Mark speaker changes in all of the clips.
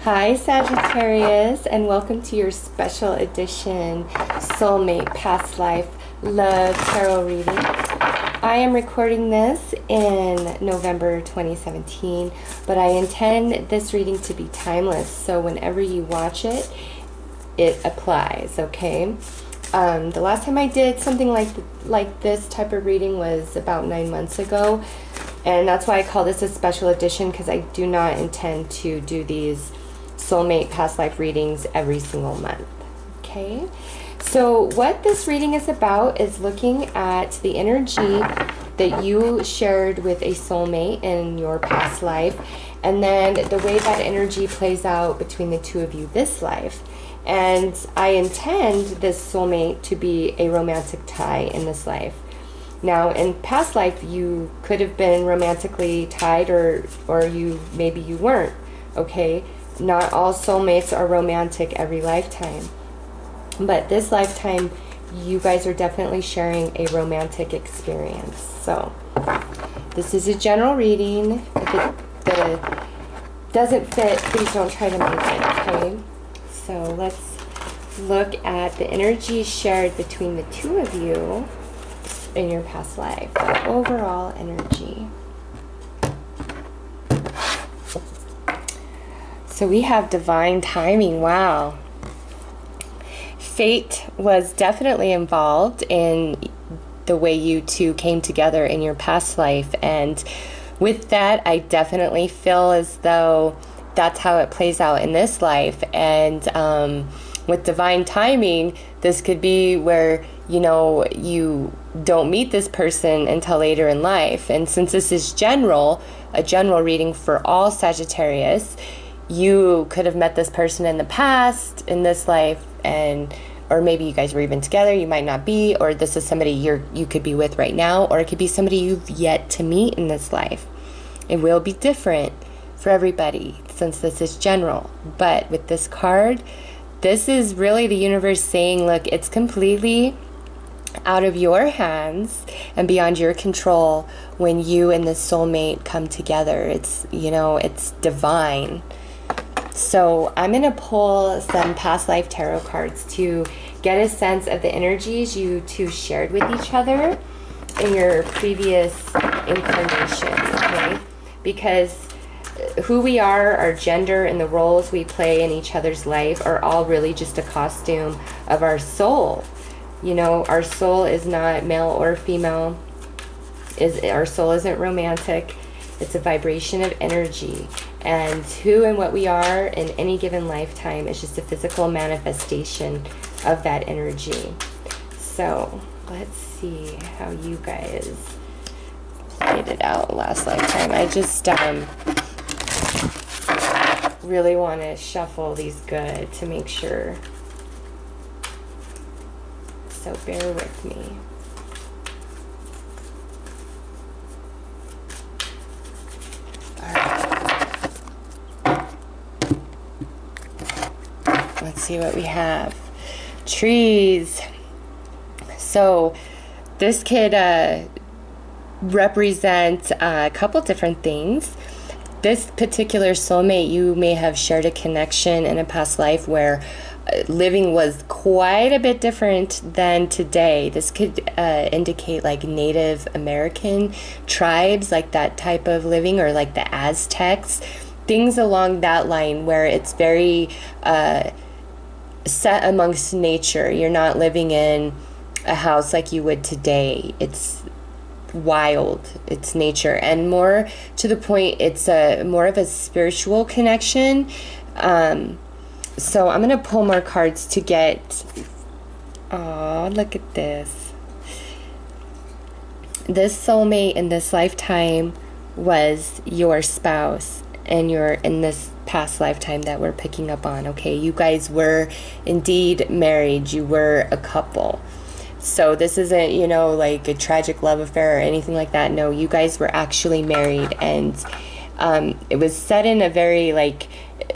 Speaker 1: Hi Sagittarius, and welcome to your special edition Soulmate Past Life Love Tarot reading. I am recording this in November 2017, but I intend this reading to be timeless, so whenever you watch it, it applies, okay? The last time I did something like this type of reading was about 9 months ago, and that's why I call this a special edition, because I do not intend to do these soulmate past life readings every single month. Okay, so what this reading is about is looking at the energy that you shared with a soulmate in your past life, and then the way that energy plays out between the two of you this life. And I intend this soulmate to be a romantic tie in this life. Now, in past life, you could have been romantically tied, or maybe you weren't. Okay, not all soulmates are romantic every lifetime, but this lifetime you guys are definitely sharing a romantic experience. So this is a general reading. If it doesn't fit, please don't try to make it, okay? So let's look at the energy shared between the two of you in your past life, the overall energy. So we have divine timing. Wow. Fate was definitely involved in the way you two came together in your past life. And with that, I definitely feel as though that's how it plays out in this life. And with divine timing, this could be where, you know, you don't meet this person until later in life. And since this is a general reading for all Sagittarius, you could have met this person in the past, in this life, or maybe you guys were even together, you might not be, or this is somebody you could be with right now, or it could be somebody you've yet to meet in this life. It will be different for everybody since this is general. But with this card, this is really the universe saying, look, it's completely out of your hands and beyond your control when you and this soulmate come together. It's, you know, it's divine. So I'm going to pull some past life tarot cards to get a sense of the energies you two shared with each other in your previous incarnations, okay? Because who we are, our gender, and the roles we play in each other's life are all really just a costume of our soul. You know, our soul is not male or female. Our soul isn't romantic. It's a vibration of energy. And who and what we are in any given lifetime is just a physical manifestation of that energy. So let's see how you guys played it out last lifetime. I just really want to shuffle these good to make sure. So bear with me. Let's see what we have. Trees. So this could represent a couple different things. This particular soulmate, you may have shared a connection in a past life where living was quite a bit different than today. This could indicate like Native American tribes, like that type of living, or like the Aztecs, things along that line where it's very set amongst nature. You're not living in a house like you would today. It's wild, it's nature, and more to the point, it's more of a spiritual connection. So I'm gonna pull more cards to get, oh, look at this. This soulmate in this lifetime was your spouse, and you're in this past lifetime that we're picking up on, okay? You guys were indeed married. You were a couple. So this isn't, you know, like a tragic love affair or anything like that. No, you guys were actually married, and it was set in a very, like,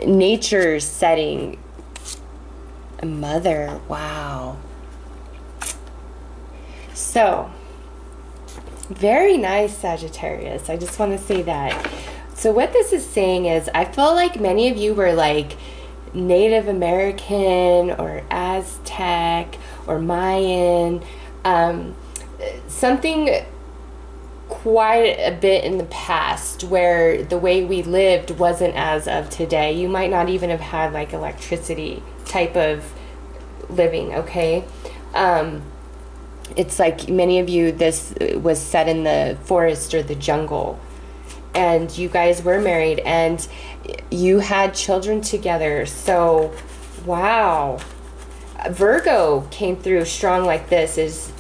Speaker 1: nature setting. A mother, wow. So, very nice, Sagittarius. I just want to say that. So what this is saying is, I feel like many of you were like Native American or Aztec or Mayan, something quite a bit in the past where the way we lived wasn't as of today. You might not even have had like electricity type of living, okay? It's like many of you, this was set in the forest or the jungle, and you guys were married and you had children together. So, wow. Virgo came through strong like this is,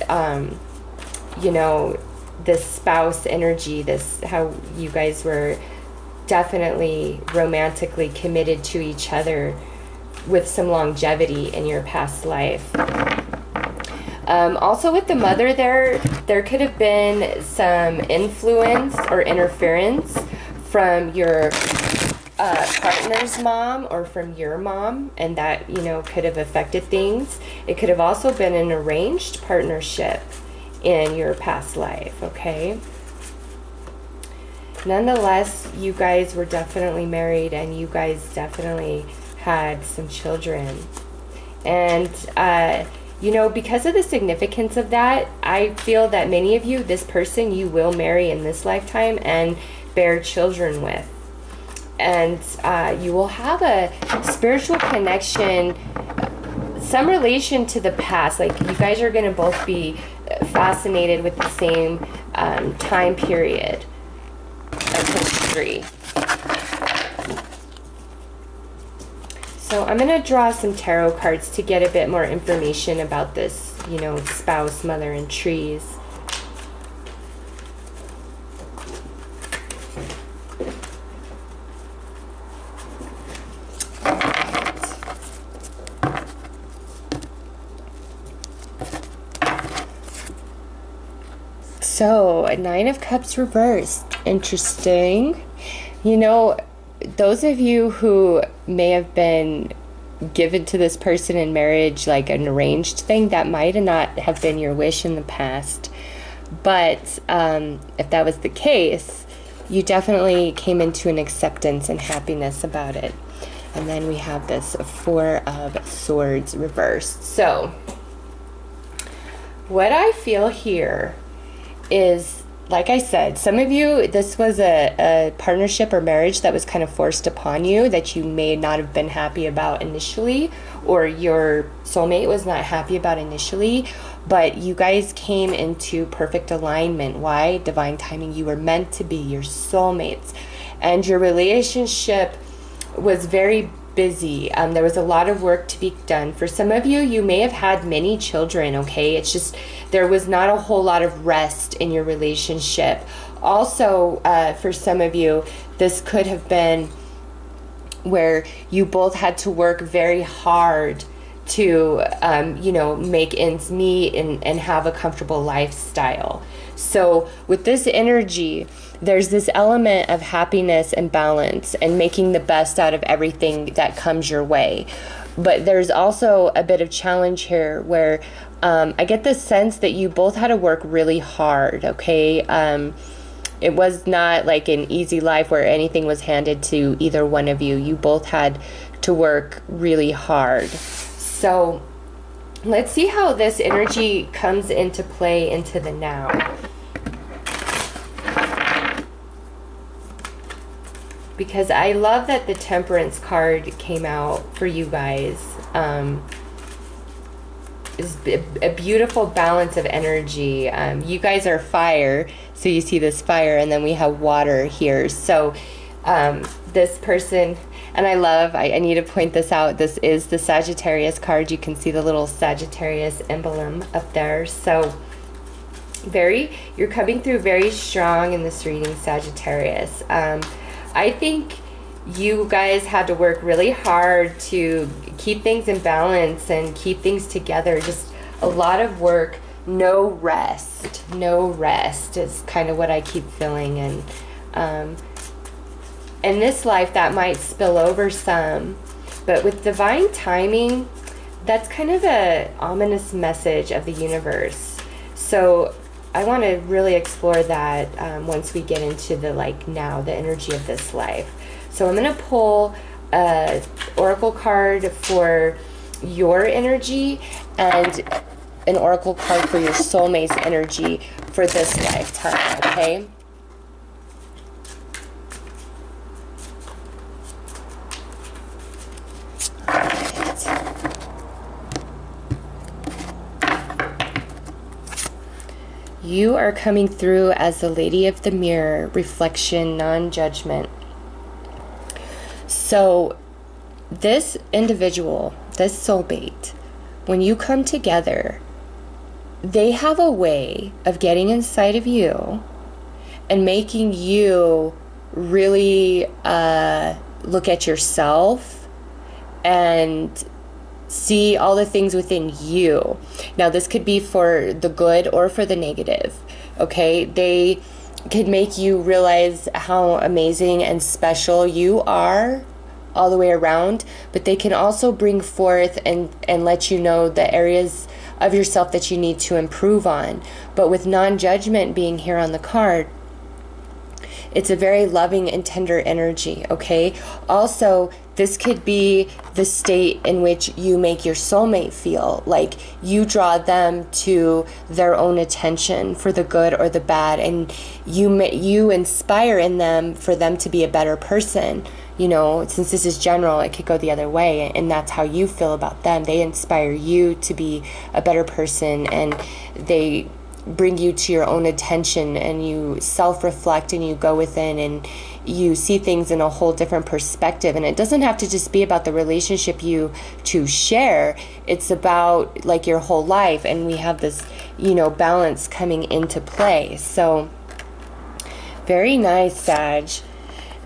Speaker 1: you know, this spouse energy, this how you guys were definitely romantically committed to each other with some longevity in your past life. Also with the mother there could have been some influence or interference from your partner's mom or from your mom, and that, you know, could have affected things. It could have also been an arranged partnership in your past life, okay? Nonetheless, you guys were definitely married and you guys definitely had some children. And, you know, because of the significance of that, I feel that many of you, this person you will marry in this lifetime and bear children with. And you will have a spiritual connection, some relation to the past. Like, you guys are going to both be fascinated with the same time period of history. So I'm going to draw some tarot cards to get a bit more information about this, you know, spouse, mother, and trees. So, a Nine of Cups reversed. Interesting. You know, those of you who may have been given to this person in marriage, like an arranged thing, that might not have been your wish in the past. But if that was the case, you definitely came into an acceptance and happiness about it. And then we have this Four of Swords reversed. So, what I feel here is, like I said, some of you, this was a partnership or marriage that was kind of forced upon you that you may not have been happy about initially, or your soulmate was not happy about initially, but you guys came into perfect alignment. Why? Divine timing. You were meant to be your soulmates. And your relationship was very busy. There was a lot of work to be done. For some of you, you may have had many children, okay? It's just there was not a whole lot of rest in your relationship. Also, for some of you, this could have been where you both had to work very hard to, you know, make ends meet and have a comfortable lifestyle. So with this energy, there's this element of happiness and balance and making the best out of everything that comes your way. But there's also a bit of challenge here where I get the sense that you both had to work really hard, okay? It was not like an easy life where anything was handed to either one of you. You both had to work really hard. So let's see how this energy comes into play into the now. Because I love that the Temperance card came out for you guys. It's a beautiful balance of energy. You guys are fire, so you see this fire, and then we have water here. So this person, and I need to point this out, this is the Sagittarius card. You can see the little Sagittarius emblem up there. So you're coming through very strong in this reading, Sagittarius. I think you guys had to work really hard to keep things in balance and keep things together. Just a lot of work, no rest. No rest is kind of what I keep feeling. And in this life, that might spill over some. But with divine timing, that's kind of an ominous message of the universe. So I want to really explore that once we get into the the energy of this life. So I'm going to pull a oracle card for your energy and an oracle card for your soulmate's energy for this lifetime, okay? You are coming through as the Lady of the Mirror, reflection, non-judgment. So this individual, this soulmate, when you come together, they have a way of getting inside of you and making you really look at yourself and see all the things within you. Now, this could be for the good or for the negative, okay? They could make you realize how amazing and special you are all the way around, but they can also bring forth and let you know the areas of yourself that you need to improve on. But with non-judgment being here on the card, it's a very loving and tender energy, okay? Also, this could be the state in which you make your soulmate feel, like you draw them to their own attention for the good or the bad, and you inspire in them for them to be a better person. You know, since this is general, it could go the other way, and that's how you feel about them. They inspire you to be a better person, and they bring you to your own attention, and you self-reflect and you go within and you see things in a whole different perspective. And it doesn't have to just be about the relationship you two share. It's about like your whole life, and we have this, you know, balance coming into play. So very nice, Sag.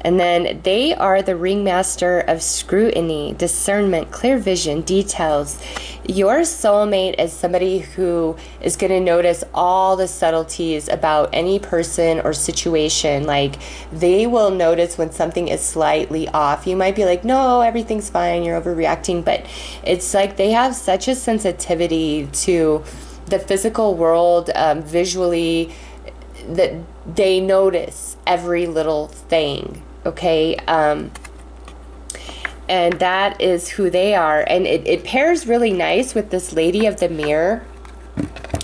Speaker 1: And then they are the ringmaster of scrutiny, discernment, clear vision, details. Your soulmate is somebody who is going to notice all the subtleties about any person or situation. Like, they will notice when something is slightly off. You might be like, no, everything's fine, you're overreacting. But it's like they have such a sensitivity to the physical world, visually, that they notice every little thing. Okay, and that is who they are, and it pairs really nice with this Lady of the Mirror.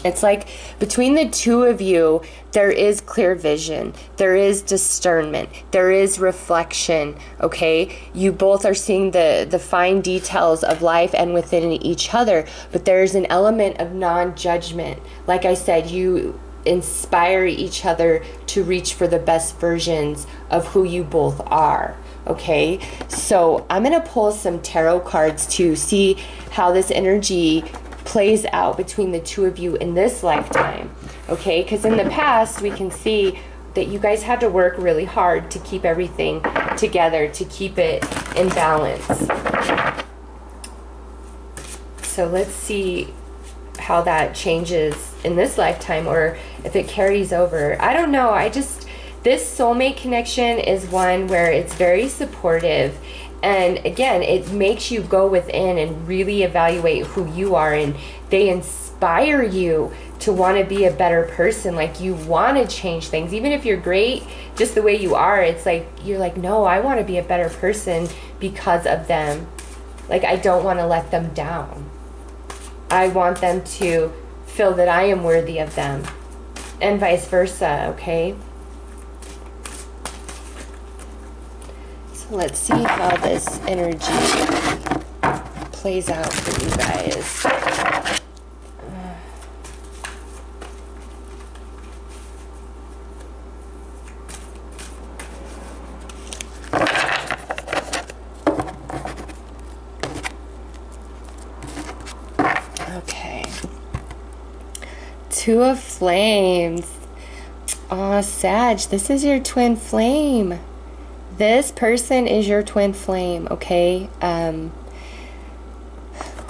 Speaker 1: It's like between the two of you, there is clear vision, there is discernment, there is reflection, okay? You both are seeing the fine details of life and within each other, but there's an element of non-judgment. Like I said, you inspire each other to reach for the best versions of who you both are, okay? So I'm going to pull some tarot cards to see how this energy plays out between the two of you in this lifetime, okay? Because in the past, we can see that you guys had to work really hard to keep everything together, to keep it in balance. So let's see how that changes in this lifetime, or if it carries over. I don't know. This soulmate connection is one where it's very supportive, and again, it makes you go within and really evaluate who you are, and they inspire you to want to be a better person. Like, you want to change things, even if you're great just the way you are. It's like you're like, no, I want to be a better person because of them. Like, I don't want to let them down. I want them to feel that I am worthy of them, and vice versa, okay? So let's see how this energy plays out for you guys. Okay. Two of Flames. Aw, Sag, this is your twin flame. This person is your twin flame, okay?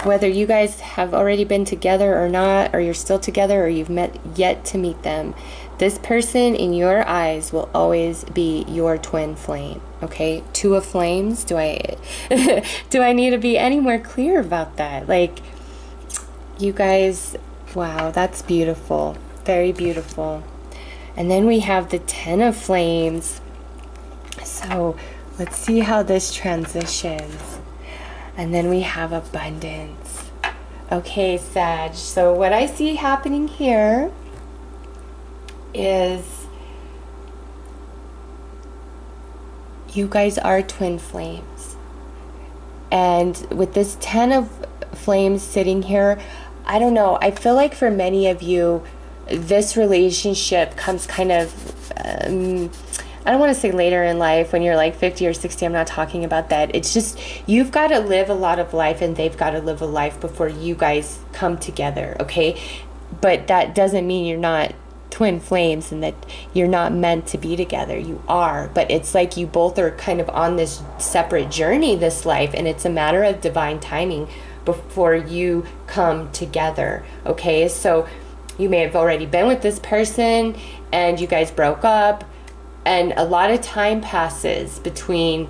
Speaker 1: Whether you guys have already been together or not, or you're still together, or you've yet to meet them, this person in your eyes will always be your twin flame, okay? Two of Flames. Do I do I need to be any more clear about that? Like, you guys, wow, that's beautiful. Very beautiful. And then we have the Ten of Flames. So let's see how this transitions. And then we have abundance. Okay, Sag. So what I see happening here is you guys are twin flames. And with this Ten of Flames sitting here, I don't know, I feel like for many of you, this relationship comes kind of, I don't want to say later in life when you're like 50 or 60, I'm not talking about that. It's just, you've got to live a lot of life and they've got to live a life before you guys come together, okay? But that doesn't mean you're not twin flames and that you're not meant to be together. You are, but it's like you both are kind of on this separate journey this life, and it's a matter of divine timing before you come together, okay? So you may have already been with this person and you guys broke up, and a lot of time passes between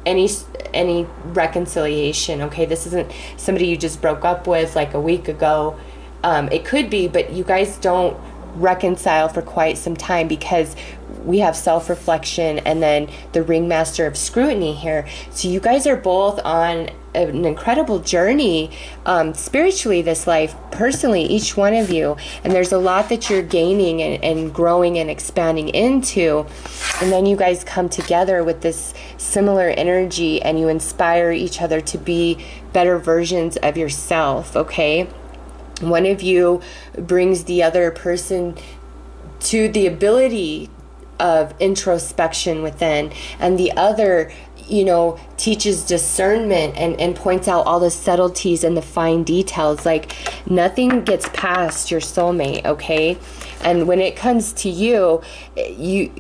Speaker 1: any reconciliation, okay? This isn't somebody you just broke up with like a week ago. It could be, but you guys don't reconcile for quite some time because we have self-reflection and then the ringmaster of scrutiny here. So you guys are both on an incredible journey spiritually this life, personally, each one of you, and there's a lot that you're gaining and growing and expanding into, and then you guys come together with this similar energy and you inspire each other to be better versions of yourself, okay? One of you brings the other person to the ability of introspection within, and the other, you know, teaches discernment and points out all the subtleties and the fine details. Like, nothing gets past your soulmate, okay? And when it comes to you,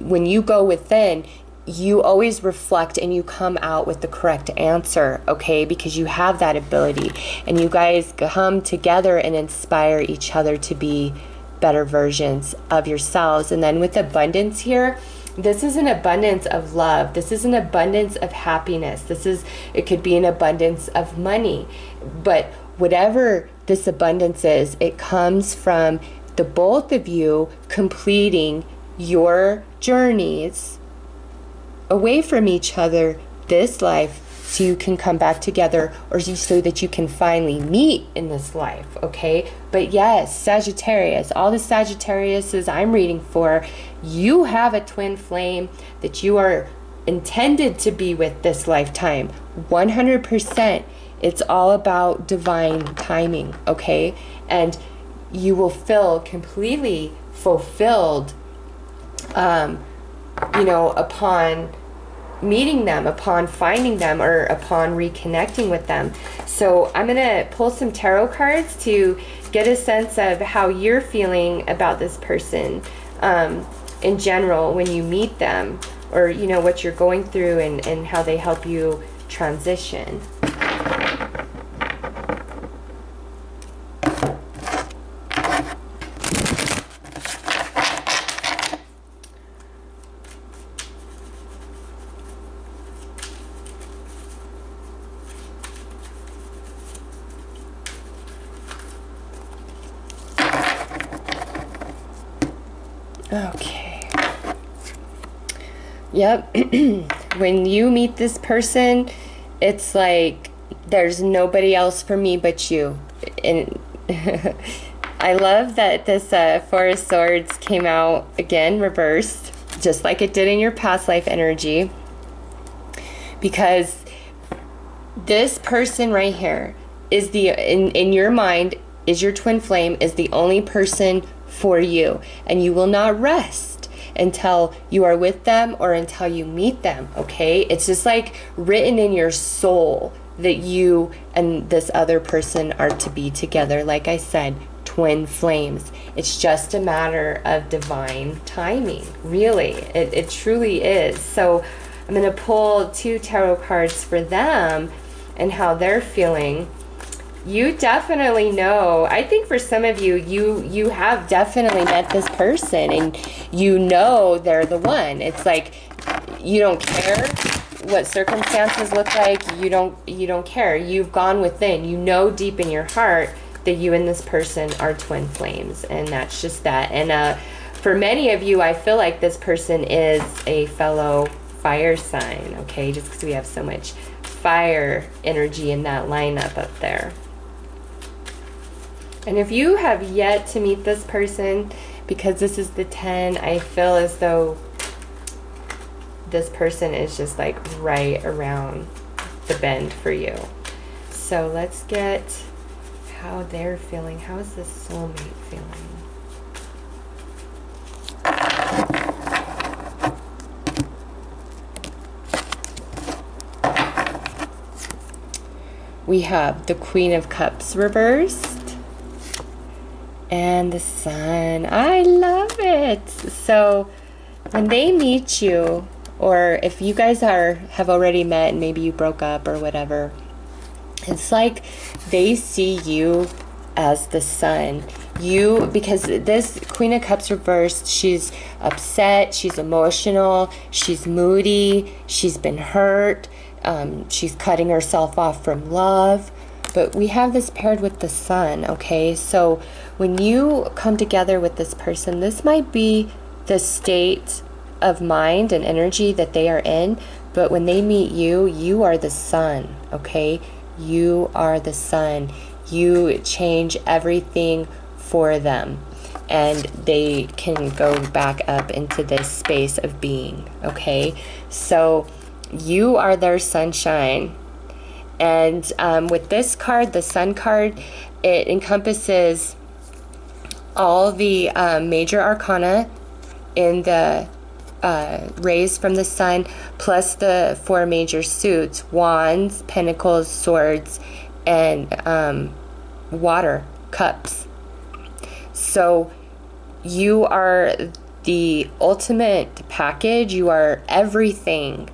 Speaker 1: when you go within, you always reflect and you come out with the correct answer, okay? Because you have that ability, and you guys come together and inspire each other to be better versions of yourselves. And then with abundance here, this is an abundance of love. This is an abundance of happiness. It could be an abundance of money. But whatever this abundance is, it comes from the both of you completing your journeys away from each other this life, so you can come back together, or so that you can finally meet in this life, okay? But yes, Sagittarius, all the Sagittariuses I'm reading for, you have a twin flame that you are intended to be with this lifetime. 100%. It's all about divine timing, okay? And you will feel completely fulfilled, you know, upon meeting them, upon finding them, or upon reconnecting with them. So I'm going to pull some tarot cards to get a sense of how you're feeling about this person in general when you meet them, or, you know, what you're going through and how they help you transition. Okay. Yep. When you meet this person, it's like there's nobody else for me but you. And I love that this Four of Swords came out again reversed, just like it did in your past life energy, because this person right here is the in your mind is your twin flame, is the only person for you, and you will not rest until you are with them or until you meet them, okay? It's just like written in your soul that you and this other person are to be together. Like I said, twin flames. It's just a matter of divine timing, really. It truly is. So I'm going to pull 2 tarot cards for them and how they're feeling. You definitely know. I think for some of you, you have definitely met this person, and you know they're the one. It's like you don't care what circumstances look like. You don't care. You've gone within. You know deep in your heart that you and this person are twin flames, and that's just that. And for many of you, I feel like this person is a fellow fire sign, okay, just because we have so much fire energy in that lineup up there. And if you have yet to meet this person, because this is the 10, I feel as though this person is just like right around the bend for you. So let's get how they're feeling. How is this soulmate feeling? We have the Queen of Cups reversed and the Sun. I love it. So when they meet you, or if you guys have already met and maybe you broke up or whatever, it's like they see you as the Sun. Because this Queen of Cups reversed, she's upset, she's emotional, she's moody, she's been hurt, she's cutting herself off from love. But we have this paired with the Sun, okay? So when you come together with this person, this might be the state of mind and energy that they are in, but when they meet you, you are the Sun, okay? You are the Sun. You change everything for them, and they can go back up into this space of being, okay? So you are their sunshine. And with this card, the Sun card, it encompasses all the major arcana in the rays from the Sun, plus the 4 major suits: wands, pentacles, swords, and water, cups. So you are the ultimate package. You are everything.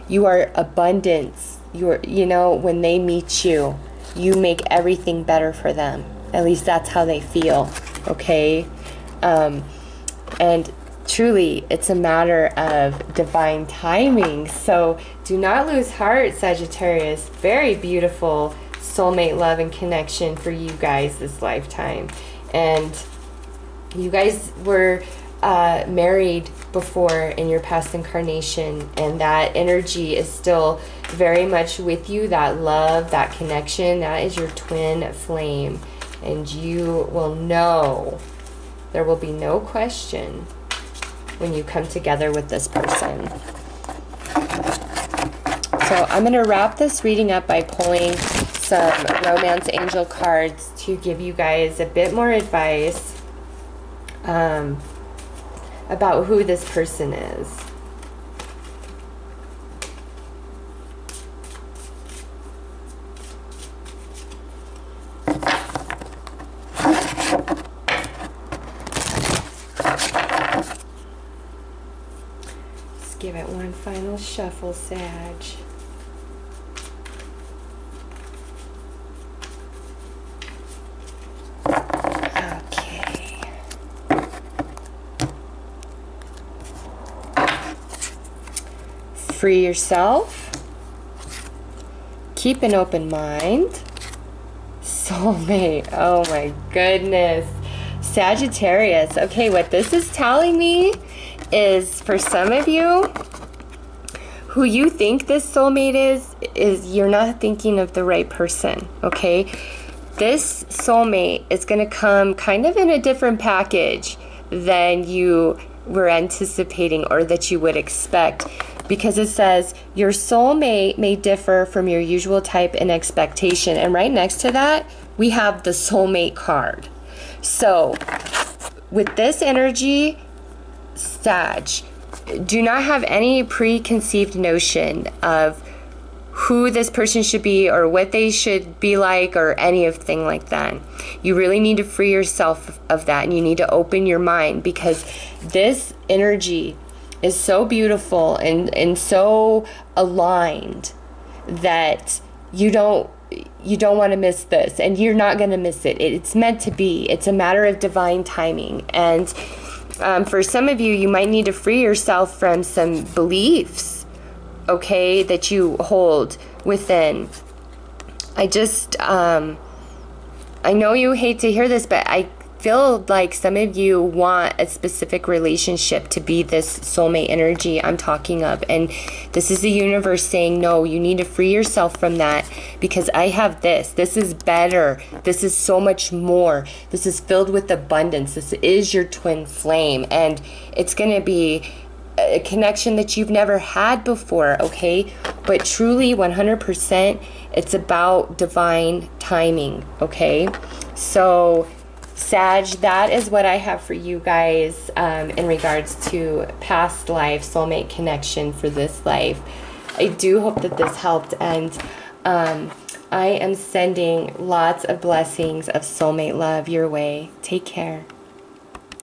Speaker 1: You are abundance. You know, when they meet you, you make everything better for them. At least that's how they feel, okay? And truly, it's a matter of divine timing. So do not lose heart, Sagittarius. Very beautiful soulmate love and connection for you guys this lifetime. And you guys were married before in your past incarnation, and that energy is still very much with you. That love, that connection, that is your twin flame, and you will know, there will be no question when you come together with this person. So I'm going to wrap this reading up by pulling some romance angel cards to give you guys a bit more advice about who this person is. Let's give it one final shuffle, Sag. Free yourself. Keep an open mind. Soulmate. Oh my goodness. Sagittarius. Okay, what this is telling me is, for some of you, who you think this soulmate is you're not thinking of the right person, okay? This soulmate is going to come kind of in a different package than you were anticipating or that you would expect, because it says your soulmate may differ from your usual type and expectation. And right next to that, we have the soulmate card. So with this energy, Sag, do not have any preconceived notion of who this person should be or what they should be like or anything like that. You really need to free yourself of that, and you need to open your mind, because this energy is so beautiful and so aligned that you don't want to miss this, and you're not going to miss it. It's meant to be. It's a matter of divine timing. And for some of you, you might need to free yourself from some beliefs, okay, that you hold within. I'm I know you hate to hear this, but I feel like some of you want a specific relationship to be this soulmate energy I'm talking of. And this is the universe saying, no, you need to free yourself from that, because I have this. This is better. This is so much more. This is filled with abundance. This is your twin flame. And it's going to be a connection that you've never had before, okay? But truly, 100%, it's about divine timing, okay? So, Sag, that is what I have for you guys in regards to past life, soulmate connection for this life. I do hope that this helped, and I am sending lots of blessings of soulmate love your way. Take care.